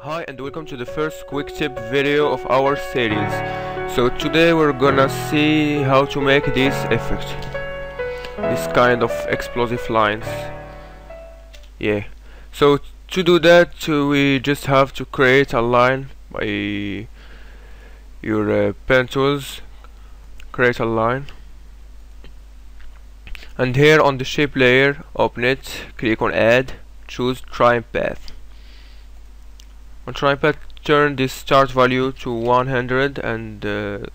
Hi and welcome to the first quick tip video of our series. So today we're gonna see how to make this effect, this kind of explosive lines. Yeah, so to do that we just have to create a line by your pen tools. Create a line, and here on the shape layer, open it, click on add, choose trim path. On trim path, turn this start value to 100 and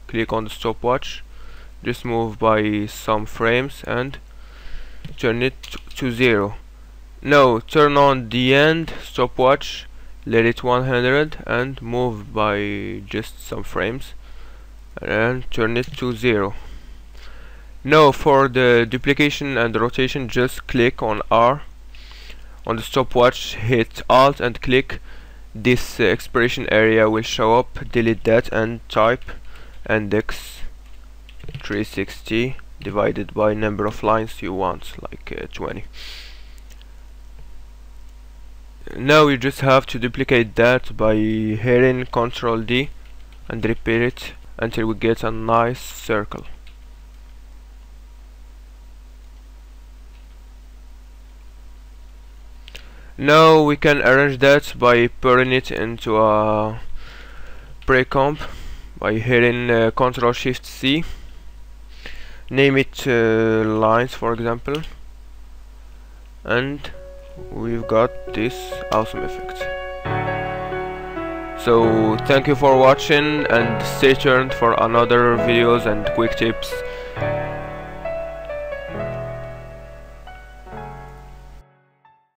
click on the stopwatch. Just move by some frames and turn it to 0. Now turn on the end stopwatch, let it 100 and move by just some frames and turn it to 0. Now for the duplication and the rotation, just click on R. On the stopwatch, hit Alt and click. This expiration area will show up. Delete that and type index 360 divided by number of lines you want, like 20. Now you just have to duplicate that by hitting Ctrl D and repeat it until we get a nice circle. Now we can arrange that by putting it into a pre-comp by hitting Ctrl Shift C. Name it lines, for example, and we've got this awesome effect. So thank you for watching and stay tuned for another videos and quick tips